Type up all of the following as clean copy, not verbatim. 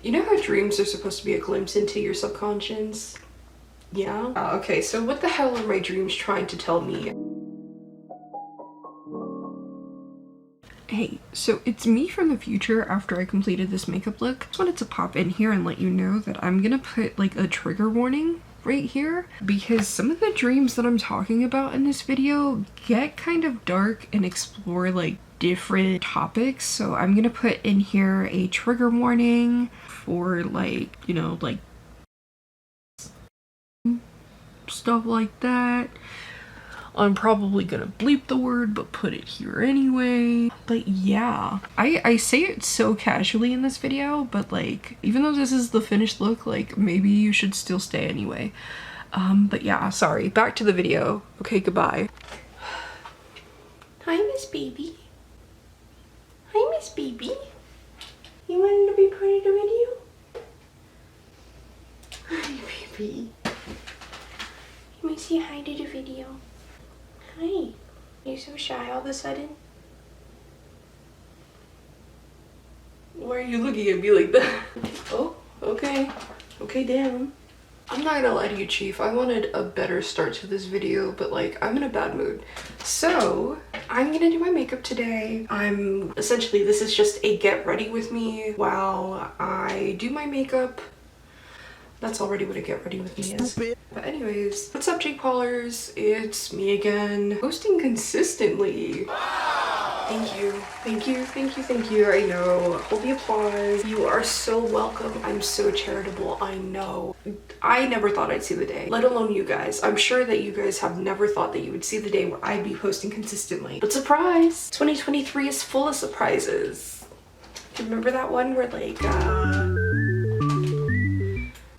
You know how dreams are supposed to be a glimpse into your subconscious? Yeah? Okay, so what the hell are my dreams trying to tell me? Hey, so it's me from the future after I completed this makeup look. I just wanted to pop in here and let you know that I'm gonna put like a trigger warning right here because some of the dreams that I'm talking about in this video get kind of dark and explore like different topics. So I'm gonna put in here a trigger warning for like, you know, like stuff like that. I'm probably gonna bleep the word, but put it here anyway. But yeah, I say it so casually in this video, but like, even though this is the finished look, like maybe you should still stay anyway. But yeah, sorry, back to the video. Okay, goodbye. Hi, Miss Baby. Hi, Miss Baby. You wanted to be part of the video? Hi, baby. You might say hi to the video. Hi. You're so shy all of a sudden? Why are you looking at me like that? Oh, okay. Okay, damn. I'm not gonna lie to you, Chief. I wanted a better start to this video, but like, I'm in a bad mood. So, I'm gonna do my makeup today. Essentially, this is just a get ready with me while I do my makeup. That's already what a get ready with me is. But anyways, what's up, Jake Paulers? It's me again, posting consistently. Thank you, thank you, thank you, thank you. I know, hold the applause. You are so welcome. I'm so charitable, I know. I never thought I'd see the day, let alone you guys. I'm sure that you guys have never thought that you would see the day where I'd be posting consistently. But surprise, 2023 is full of surprises. Do you remember that one where like,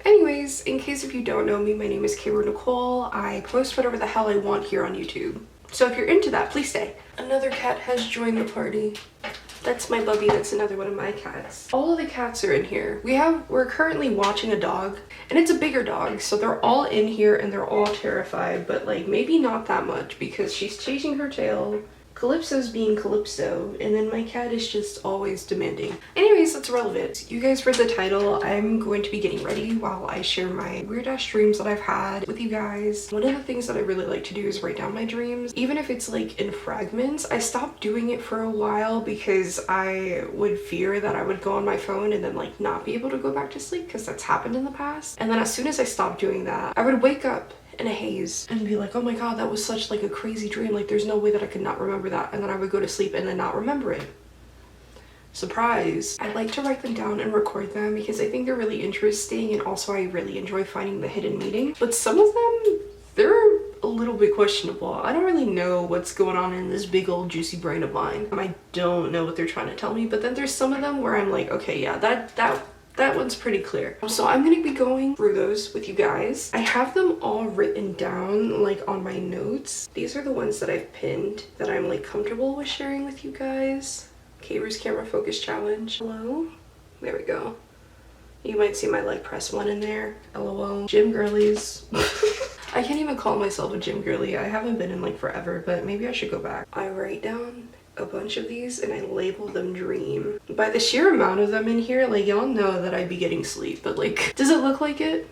Anyways, in case if you don't know me, my name is Kayla Nicole. I post whatever the hell I want here on YouTube. So if you're into that, please stay. Another cat has joined the party. That's my Bubby, that's another one of my cats. All of the cats are in here. We're currently watching a dog, and it's a bigger dog, so they're all in here and they're all terrified, but like maybe not that much because she's chasing her tail. Calypso's being Calypso, and then my cat is just always demanding. Anyways, that's irrelevant. You guys read the title. I'm going to be getting ready while I share my weird-ass dreams that I've had with you guys. One of the things that I really like to do is write down my dreams. Even if it's like in fragments, I stopped doing it for a while because I would fear that I would go on my phone and then like not be able to go back to sleep because that's happened in the past. And then as soon as I stopped doing that, I would wake up in a haze and be like, oh my god, that was such like a crazy dream, like there's no way that I could not remember that, and then I would go to sleep and then not remember it. Surprise. I like to write them down and record them because I think they're really interesting, and also I really enjoy finding the hidden meaning, but some of them, they're a little bit questionable. I don't really know what's going on in this big old juicy brain of mine. I don't know what they're trying to tell me, but then there's some of them where I'm like, okay, yeah, that one's pretty clear. So I'm gonna be going through those with you guys. I have them all written down like on my notes. These are the ones that I've pinned that I'm like comfortable with sharing with you guys. Kaver's camera focus challenge. Hello? There we go. You might see my leg press one in there. LOL. Gym girlies. I can't even call myself a gym girly. I haven't been in like forever, but maybe I should go back. I write down a bunch of these and I label them dream. By the sheer amount of them in here, like y'all know that I'd be getting sleep, but like, does it look like it?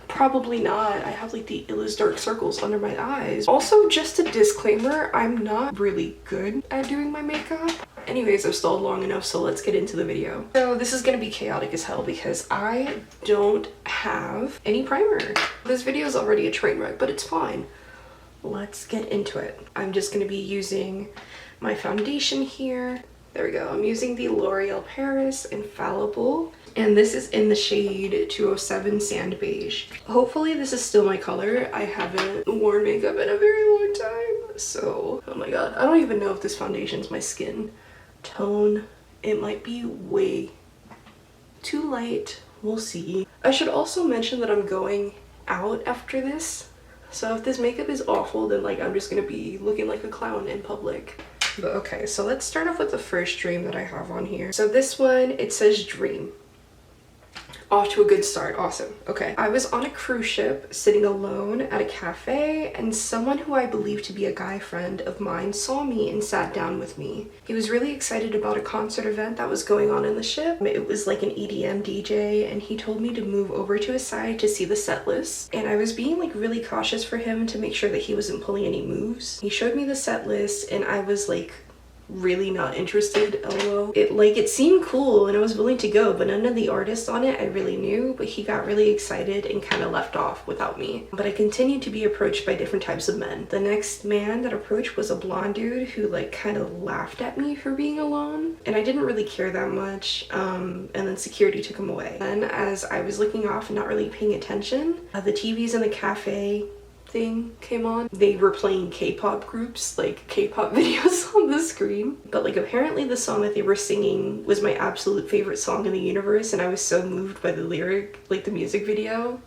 Probably not. I have like the illest dark circles under my eyes. Also, just a disclaimer, I'm not really good at doing my makeup. Anyways, I've stalled long enough, so let's get into the video. So this is gonna be chaotic as hell because I don't have any primer. This video is already a train wreck, but it's fine. Let's get into it. I'm just gonna be using my foundation here. There we go. I'm using the L'Oreal Paris Infallible, and this is in the shade 207 Sand Beige. Hopefully this is still my color. I haven't worn makeup in a very long time, so oh my god, I don't even know if this foundation's my skin tone. It might be way too light. We'll see. I should also mention that I'm going out after this, so if this makeup is awful, then like I'm just gonna be looking like a clown in public. But okay, so let's start off with the first dream that I have on here. So this one, it says dream. Off to a good start. Awesome. Okay. I was on a cruise ship sitting alone at a cafe, and someone who I believe to be a guy friend of mine saw me and sat down with me. He was really excited about a concert event that was going on in the ship. It was like an EDM DJ, and he told me to move over to his side to see the set list. And I was being like really cautious for him to make sure that he wasn't pulling any moves. He showed me the set list, and I was like really not interested, lol. It seemed cool and I was willing to go, but none of the artists on it I really knew, but he got really excited and kind of left off without me. But I continued to be approached by different types of men. The next man that approached was a blonde dude who like kind of laughed at me for being alone, and I didn't really care that much, and then security took him away. Then as I was looking off and not really paying attention, the TVs in the cafe thing came on. They were playing K-pop groups, like K-pop videos on the screen. But like apparently the song that they were singing was my absolute favorite song in the universe, and I was so moved by the lyric, like the music video.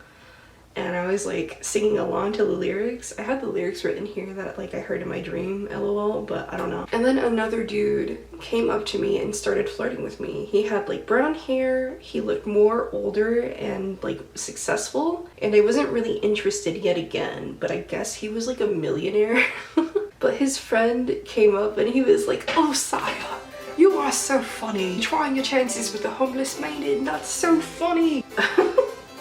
And I was like singing along to the lyrics. I had the lyrics written here that like I heard in my dream, lol, but I don't know. And then another dude came up to me and started flirting with me. He had like brown hair, he looked more older and like successful, and I wasn't really interested yet again, but I guess he was like a millionaire. But his friend came up and he was like, "Oh, Saya, you are so funny. Trying your chances with the homeless maiden, that's so funny."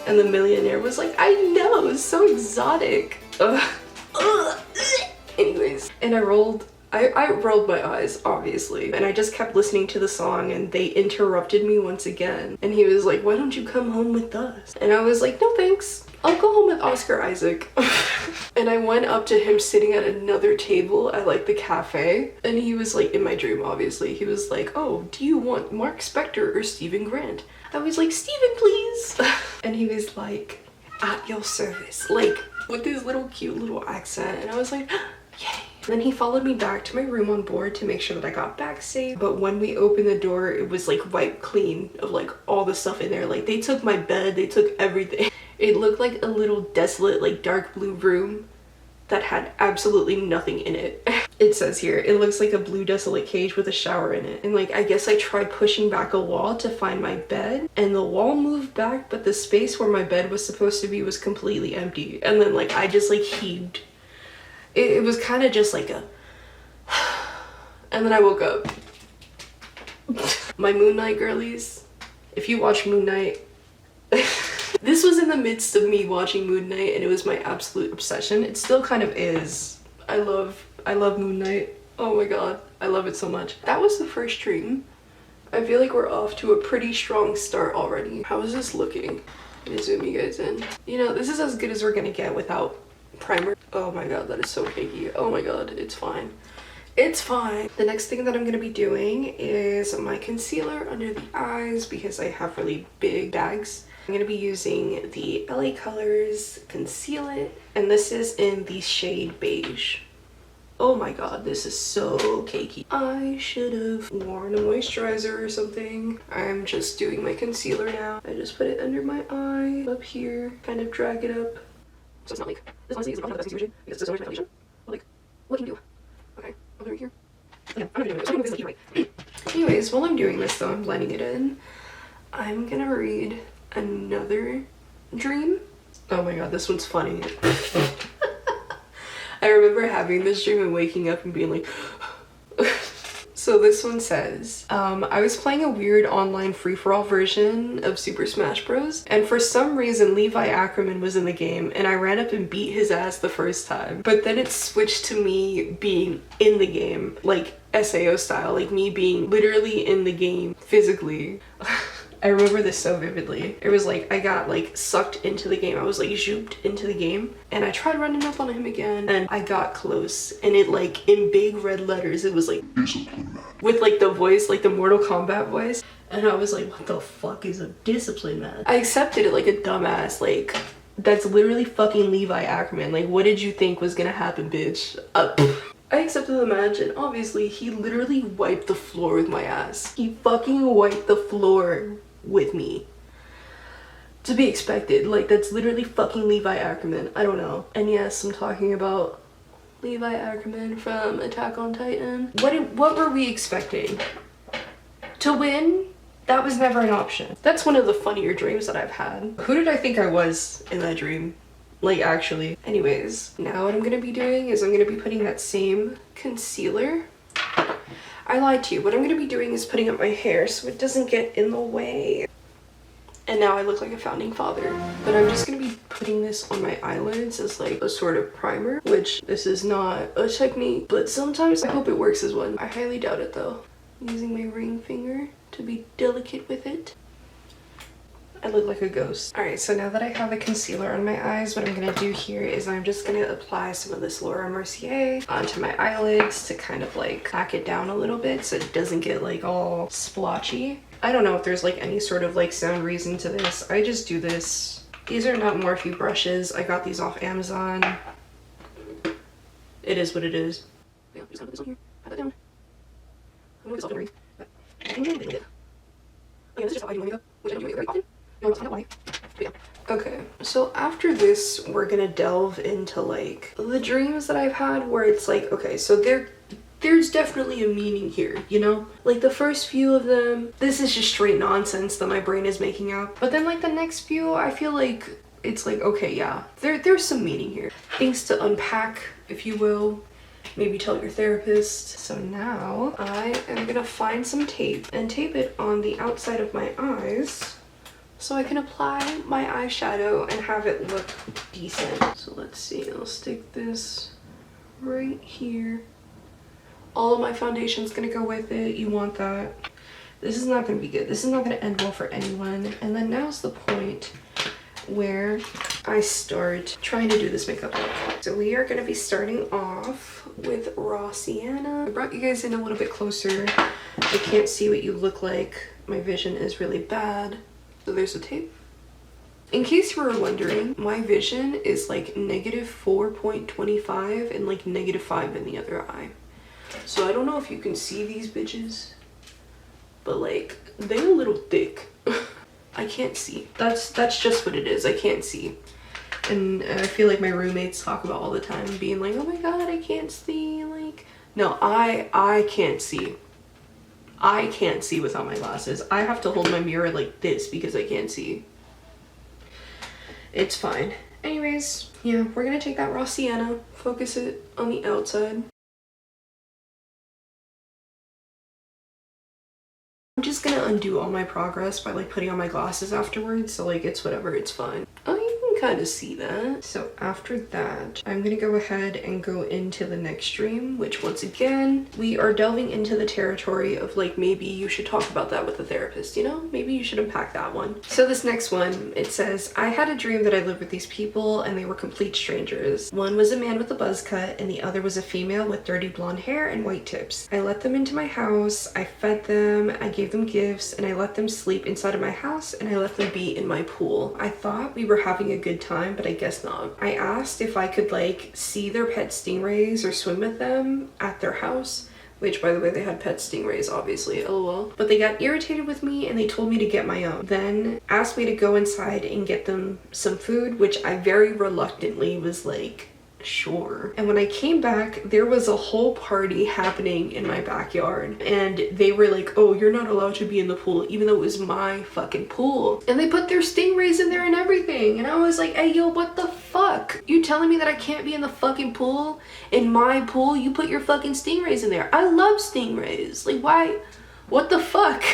And the millionaire was like, "I know, it's so exotic." Anyways, and I rolled my eyes, obviously, and I just kept listening to the song, and they interrupted me once again. And he was like, "Why don't you come home with us?" And I was like, "No thanks, I'll go home with Oscar Isaac." And I went up to him sitting at another table at like the cafe, and he was like, in my dream obviously, he was like, "Oh, do you want Mark Spector or Stephen Grant?" I was like, "Steven, please." And he was like, "At your service," like with his little cute little accent, and I was like, "Yay." Then he followed me back to my room on board to make sure that I got back safe. But when we opened the door, it was like wiped clean of like all the stuff in there. Like they took my bed, they took everything. It looked like a little desolate, like dark blue room that had absolutely nothing in it. It says here, it looks like a blue desolate cage with a shower in it. And like, I guess I tried pushing back a wall to find my bed, and the wall moved back, but the space where my bed was supposed to be was completely empty. And then like, I just like heaved. It was kind of just like a, and then I woke up. My Moon Knight girlies, if you watch Moon Knight, this was in the midst of me watching Moon Knight, and it was my absolute obsession. It still kind of is. I love Moon Knight. Oh my god, I love it so much. That was the first dream. I feel like we're off to a pretty strong start already. How is this looking? Let me zoom you guys in. You know, this is as good as we're gonna get without primer. Oh my god, that is so cakey. Oh my god, it's fine. It's fine. The next thing that I'm gonna be doing is my concealer under the eyes because I have really big bags. I'm gonna be using the LA Colors Conceal It, and this is in the shade beige. Oh my god, this is so cakey. I should have worn a moisturizer or something. I'm just doing my concealer now. I just put it under my eye, up here, kind of drag it up. So it's not like, this honestly is the best concealer because it's so much my foundation. But like, what can you do? Okay, I'll do it here. Okay, I'm gonna do this right. Anyways, while I'm doing this though, I'm blending it in. I'm gonna read another dream. Oh my god, this one's funny. I remember having this dream and waking up and being like, so this one says, I was playing a weird online free-for-all version of Super Smash Bros. And for some reason, Levi Ackerman was in the game, and I ran up and beat his ass the first time. But then it switched to me being in the game, like SAO style, like me being literally in the game physically. I remember this so vividly. It was like I got like sucked into the game. I was like zooped into the game, and I tried running up on him again, and I got close, and it like in big red letters it was like with like the voice, like the Mortal Kombat voice, and I was like, what the fuck is a discipline man? I accepted it like a dumbass, like that's literally fucking Levi Ackerman. Like what did you think was gonna happen, bitch? I accepted the match, and obviously he literally wiped the floor with my ass. He fucking wiped the floor with me. To be expected. Like that's literally fucking Levi Ackerman. I don't know. And yes, I'm talking about Levi Ackerman from Attack on Titan. What were we expecting? To win? That was never an option. That's one of the funnier dreams that I've had. Who did I think I was in that dream? Like, actually. Anyways, now what I'm gonna be doing is I'm gonna be putting that same concealer. I lied to you. What I'm gonna be doing is putting up my hair so it doesn't get in the way. And now I look like a founding father. But I'm just gonna be putting this on my eyelids as like a sort of primer, which this is not a technique, but sometimes I hope it works as one. I highly doubt it though. I'm using my ring finger to be delicate with it. I look like a ghost. Alright, so now that I have the concealer on my eyes, what I'm gonna do here is I'm just gonna apply some of this Laura Mercier onto my eyelids to kind of like pack it down a little bit so it doesn't get like all splotchy. I don't know if there's like any sort of like sound reason to this. I just do this. These are not Morphe brushes. I got these off Amazon. It is what it is. Yeah, just gonna put this on here. Pat that down. I'm gonna put this off in a ring. But I think I'm gonna it. Yeah, this is just how I do my makeup, which I don't do makeup very often. No, that's not why. But yeah. Okay, so after this, we're gonna delve into like the dreams that I've had where it's like, okay, so there's definitely a meaning here, you know? Like the first few of them, this is just straight nonsense that my brain is making up. But then like the next few, I feel like it's like, okay, yeah, there's some meaning here. Things to unpack, if you will. Maybe tell your therapist. So now I am gonna find some tape and tape it on the outside of my eyes so I can apply my eyeshadow and have it look decent. So let's see, I'll stick this right here. All of my foundation's gonna go with it. You want that. This is not gonna be good. This is not gonna end well for anyone. And then now's the point where I start trying to do this makeup look. So we are gonna be starting off with Raw Sienna. I brought you guys in a little bit closer. I can't see what you look like. My vision is really bad. So there's the tape. In case you were wondering, my vision is like -4.25 and like -5 in the other eye. So I don't know if you can see these bitches, but like they're a little thick. I can't see. That's just what it is. I can't see. And I feel like my roommates talk about all the time being like, oh my god, I can't see. Like, no, I can't see. I can't see without my glasses. I have to hold my mirror like this because I can't see. It's fine. Anyways, yeah, we're gonna take that Raw Sienna, focus it on the outside. I'm just gonna undo all my progress by like putting on my glasses afterwards, so like it's whatever, it's fine. Oh, you can kind of see that. So after that, I'm gonna go ahead and go into the next dream, which once again, we are delving into the territory of like maybe you should talk about that with a therapist, you know? Maybe you should unpack that one. So this next one, it says, I had a dream that I lived with these people and they were complete strangers. One was a man with a buzz cut and the other was a female with dirty blonde hair and white tips. I let them into my house, I fed them, I gave them gifts, and I let them sleep inside of my house and I let them be in my pool. I thought we were having a good time, but I guess not. I asked if I could like see their pet stingrays or swim with them at their house, which by the way, they had pet stingrays, obviously, lol. But they got irritated with me and they told me to get my own. Then asked me to go inside and get them some food, which I very reluctantly was like, sure. And when I came back, there was a whole party happening in my backyard and they were like, oh, you're not allowed to be in the pool, even though it was my fucking pool. And they put their stingrays in there and everything. And I was like, hey, yo, what the fuck? You telling me that I can't be in the fucking pool? In my pool, you put your fucking stingrays in there. I love stingrays. Like, why? What the fuck?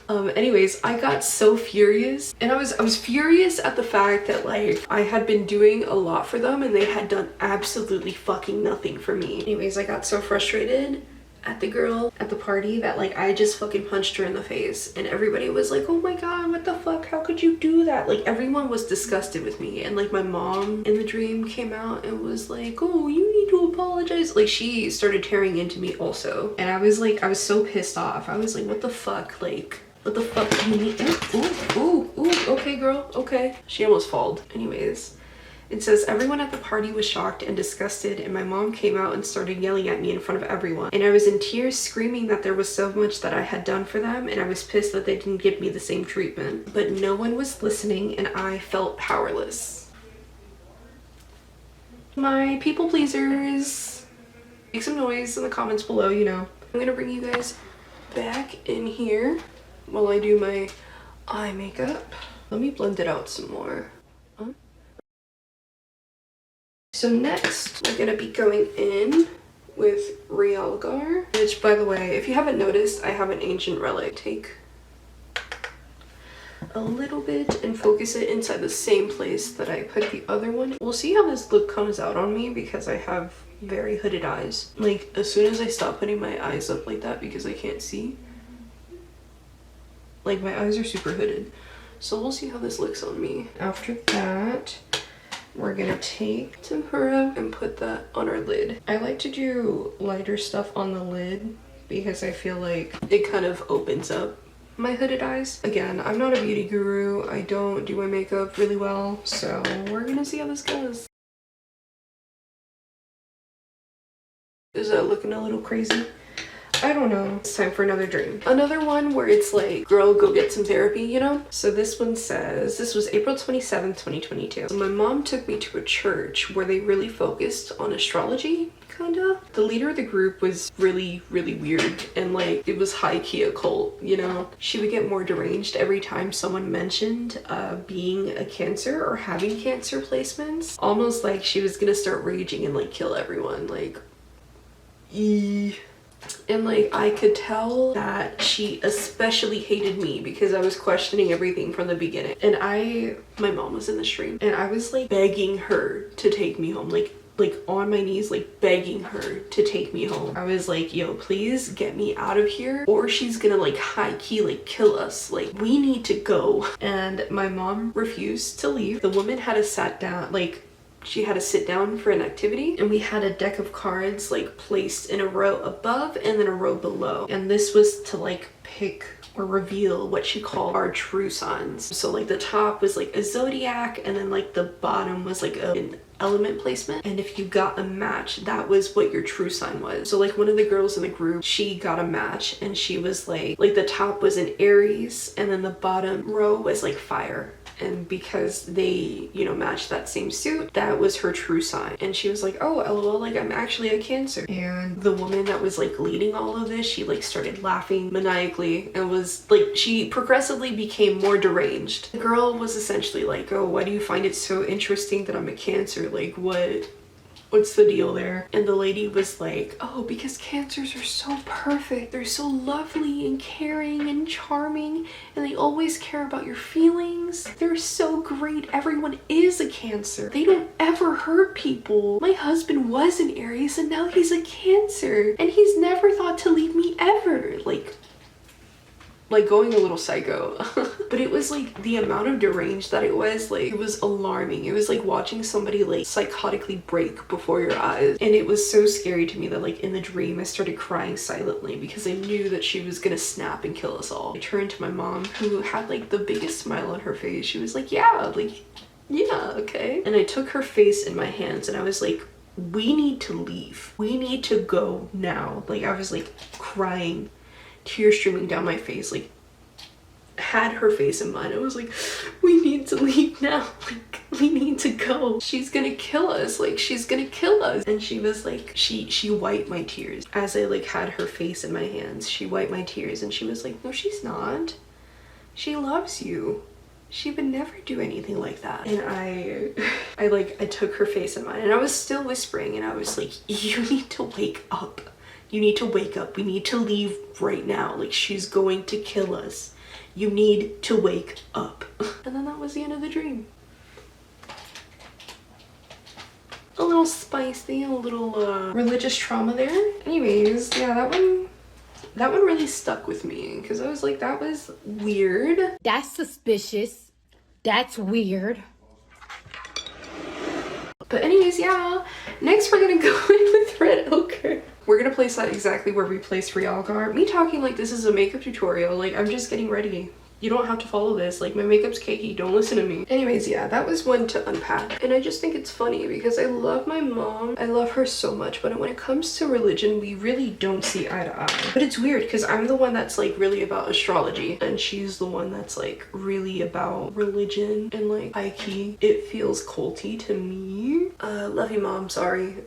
Anyways, I got so furious and I was furious at the fact that like I had been doing a lot for them and they had done absolutely fucking nothing for me. Anyways, I got so frustrated at the girl at the party that like I just fucking punched her in the face and everybody was like, oh my god, what the fuck, how could you do that? Like everyone was disgusted with me and like my mom in the dream came out and was like, oh, you need to apologize. Like she started tearing into me also and I was like, I was so pissed off. I was like, what the fuck, like what the fuck do you need? Ooh, okay girl, okay. She almost falled. Anyways, it says, everyone at the party was shocked and disgusted and my mom came out and started yelling at me in front of everyone. And I was in tears screaming that there was so much that I had done for them and I was pissed that they didn't give me the same treatment. But no one was listening and I felt powerless. My people pleasers, make some noise in the comments below, you know. I'm gonna bring you guys back in here. while I do my eye makeup. Let me blend it out some more. So next, we're gonna be going in with Realgar, which, by the way, if you haven't noticed, I have an ancient relic. Take a little bit and focus it inside the same place that I put the other one. We'll see how this look comes out on me because I have very hooded eyes. Like, as soon as I stop putting my eyes up like that because I can't see, like, my eyes are super hooded. So we'll see how this looks on me. After that, we're gonna take tempera and put that on our lid. I like to do lighter stuff on the lid because I feel like it kind of opens up my hooded eyes. Again, I'm not a beauty guru. I don't do my makeup really well, so we're gonna see how this goes. Is that looking a little crazy? I don't know. It's time for another dream. Another one where it's like, girl, go get some therapy, you know? So this one says, this was April 27th, 2022. So my mom took me to a church where they really focused on astrology, kinda. The leader of the group was really, really weird, and like, it was high-key occult, you know? She would get more deranged every time someone mentioned being a Cancer or having Cancer placements. Almost like she was gonna start raging and like kill everyone, like, And like, I could tell that she especially hated me because I was questioning everything from the beginning. And my mom was in the stream and I was like begging her to take me home, like on my knees, like begging her to take me home. I was like, yo, please get me out of here or she's gonna like high key like kill us. Like, we need to go. And my mom refused to leave. The woman had us sat down, like, she had to sit down for an activity, and we had a deck of cards like placed in a row above and then a row below, and this was to like pick or reveal what she called our true signs. So like the top was like a zodiac, and then like the bottom was like an element placement, and if you got a match, that was what your true sign was. So like one of the girls in the group, she got a match and she was like the top was an Aries and then the bottom row was like fire. And because they, you know, matched that same suit, that was her true sign. And she was like, oh, lol, like I'm actually a Cancer. And the woman that was like leading all of this, she like started laughing maniacally and was like, she progressively became more deranged. The girl was essentially like, oh, why do you find it so interesting that I'm a Cancer? Like, what's the deal there? And the lady was like, oh, because Cancers are so perfect. They're so lovely and caring and charming, and they always care about your feelings. They're so great. Everyone is a Cancer. They don't ever hurt people. My husband was an Aries and now he's a Cancer, and he's never thought to leave me ever. Like going a little psycho. But it was like the amount of deranged that it was alarming. It was like watching somebody like psychotically break before your eyes. And it was so scary to me that like in the dream I started crying silently because I knew that she was gonna snap and kill us all. I turned to my mom, who had like the biggest smile on her face. She was like, yeah, okay. And I took her face in my hands and I was like, we need to leave. We need to go now. Like, I was like crying, tears streaming down my face, like had her face in mine. I was like, we need to leave now. Like, we need to go. She's gonna kill us. Like, she's gonna kill us. And she was like, she wiped my tears as I like had her face in my hands. She wiped my tears and she was like, no, she's not. She loves you. She would never do anything like that. And I took her face in mine and I was still whispering and I was like, you need to wake up. You need to wake up. We need to leave right now. Like, she's going to kill us. You need to wake up. And then that was the end of the dream. A little spicy, a little religious trauma there. Anyways, yeah, that one really stuck with me because I was like, that was weird. That's suspicious. That's weird. But anyways, yeah, next we're gonna go in with red ochre. We're gonna place that exactly where we placed Realgar. Me talking like this is a makeup tutorial, like I'm just getting ready You don't have to follow this. Like, my makeup's cakey. Don't listen to me. Anyways, yeah, that was one to unpack. And I just think it's funny because I love my mom. I love her so much. But when it comes to religion, we really don't see eye to eye. But it's weird because I'm the one that's like really about astrology. And she's the one that's like really about religion and like highkey. It feels culty to me. Love you, mom. Sorry.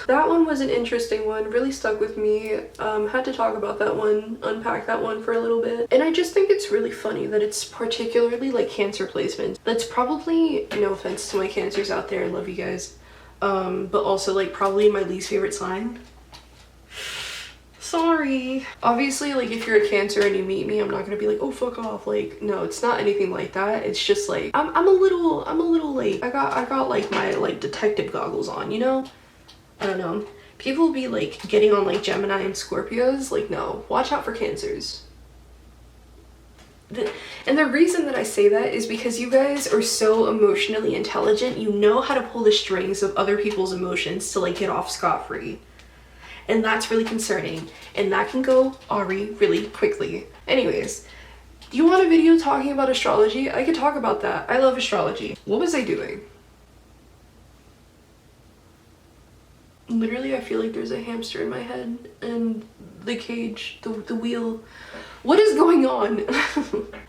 That one was an interesting one. Really stuck with me. Had to talk about that one. Unpack that one for a little bit. And I just think it's really funny that it's particularly like Cancer placement. That's probably, no offense to my Cancers out there, I love you guys, but also like probably my least favorite sign. Sorry. Obviously, like if you're a Cancer and you meet me, I'm not gonna be like, oh fuck off. Like, no, it's not anything like that. It's just like I'm a little like I got like my like detective goggles on, you know? I don't know. People be like getting on like Gemini and Scorpios. Like, no, watch out for Cancers. And the reason that I say that is because you guys are so emotionally intelligent. You know how to pull the strings of other people's emotions to like get off scot-free. And that's really concerning. And that can go Ari really quickly. Anyways, do you want a video talking about astrology? I could talk about that. I love astrology. What was I doing? Literally, I feel like there's a hamster in my head and the cage, the wheel. What is going on?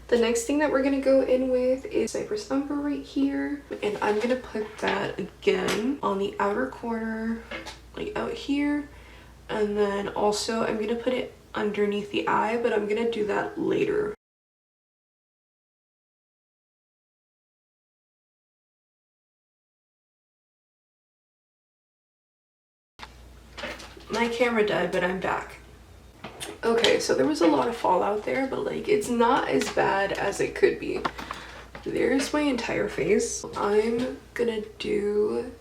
The next thing that we're gonna go in with is Cypress Umber right here. And I'm gonna put that again on the outer corner, like out here. And then also I'm gonna put it underneath the eye, but I'm gonna do that later. My camera died, but I'm back. Okay, so there was a lot of fallout there, but like it's not as bad as it could be. There's my entire face. I'm gonna do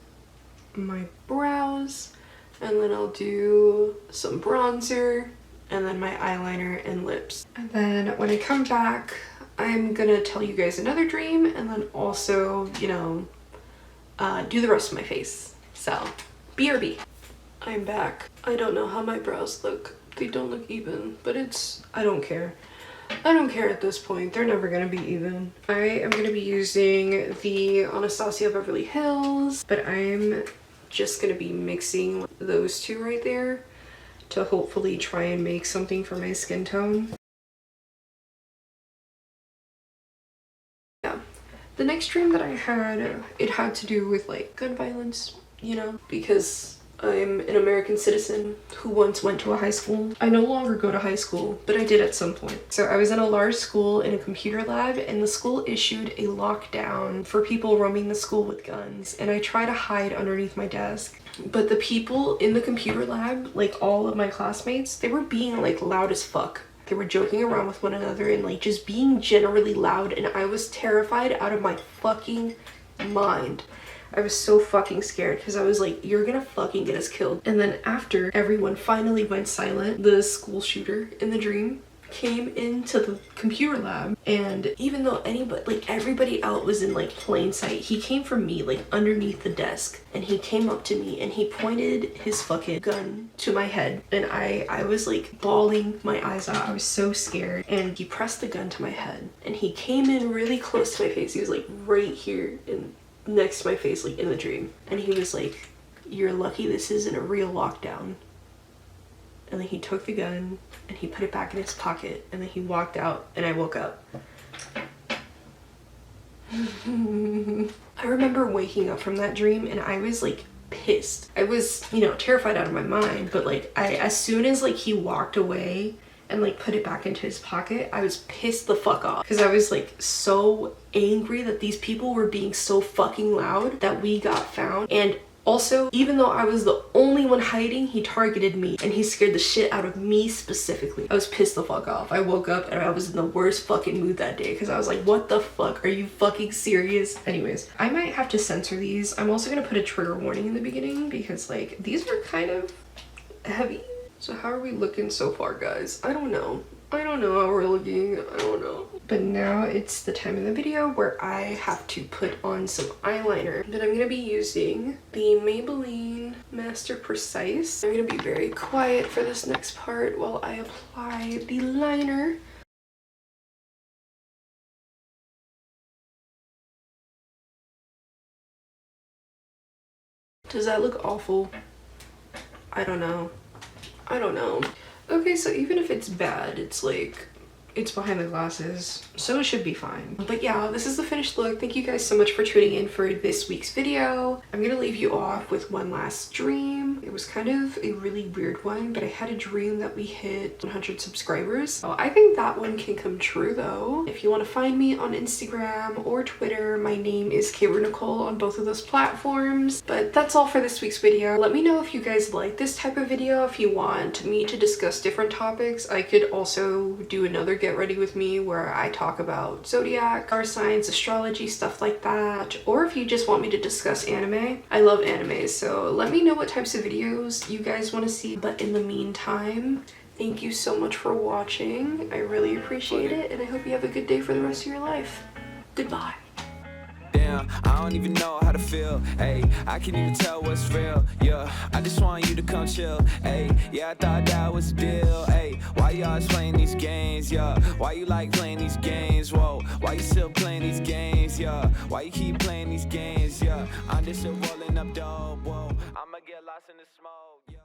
my brows, and then I'll do some bronzer, and then my eyeliner and lips. And then when I come back, I'm gonna tell you guys another dream, and then also, you know, do the rest of my face. So, BRB. I'm back. I don't know how my brows look. They don't look even, but I don't care. I don't care at this point. They're never gonna be even. I am gonna be using the Anastasia Beverly Hills, but I'm just gonna be mixing those two right there to hopefully try and make something for my skin tone. Yeah. The next dream that I had, it had to do with like gun violence, you know, because I'm an American citizen who once went to a high school. I no longer go to high school, but I did at some point. So I was in a large school in a computer lab, and the school issued a lockdown for people roaming the school with guns. And I try to hide underneath my desk. But the people in the computer lab, like all of my classmates, they were being like loud as fuck. They were joking around with one another and like just being generally loud, and I was terrified out of my fucking mind. I was so fucking scared because I was like, you're gonna fucking get us killed. And then after everyone finally went silent, the school shooter in the dream came into the computer lab, and even though everybody out was in like plain sight, he came from me, like underneath the desk, and he came up to me and he pointed his fucking gun to my head, and I was like bawling my eyes out. I was so scared, and he pressed the gun to my head, and he came in really close to my face. He was like right here and next to my face, like in the dream, and he was like, you're lucky this isn't a real lockdown. And then he took the gun and he put it back in his pocket, and then he walked out, and I woke up. I remember waking up from that dream and I was like pissed. I was, you know, terrified out of my mind, but like as soon as like he walked away and like put it back into his pocket, I was pissed the fuck off because I was like so angry that these people were being so fucking loud that we got found. And also, even though I was the only one hiding, he targeted me and he scared the shit out of me specifically. I was pissed the fuck off. I woke up and I was in the worst fucking mood that day because I was like, what the fuck? Are you fucking serious? Anyways, I might have to censor these. I'm also gonna put a trigger warning in the beginning because like these were kind of heavy. So how are we looking so far, guys? I don't know. I don't know how we're looking. I don't know. But now it's the time in the video where I have to put on some eyeliner. But I'm gonna be using the Maybelline Master Precise. I'm gonna be very quiet for this next part while I apply the liner. Does that look awful? I don't know. I don't know. Okay, so even if it's bad, it's like, it's behind the glasses, so it should be fine. But yeah, this is the finished look. Thank you guys so much for tuning in for this week's video. I'm gonna leave you off with one last dream. It was kind of a really weird one, but I had a dream that we hit 100 subscribers. So I think that one can come true though. If you want to find me on Instagram or Twitter, my name is Nicole on both of those platforms. But that's all for this week's video. Let me know if you guys like this type of video. If you want me to discuss different topics, I could also do another Get Ready With Me where I talk about zodiac, star signs, astrology, stuff like that. Or if you just want me to discuss anime, I love anime, so let me know what types of videos you guys want to see. But in the meantime, thank you so much for watching. I really appreciate it, and I hope you have a good day for the rest of your life. Goodbye. Damn, I don't even know how to feel. Hey, I can't even tell what's real. Yeah, I just want you to come chill. Hey, yeah, I thought that was the deal. Hey, why you always playing these games? Yeah, why you like playing these games? Whoa, why you still playing these games? Yeah, why you keep playing these games? Yeah, I'm just a rolling up dope. Whoa, I'ma get lost in the smoke. Yeah.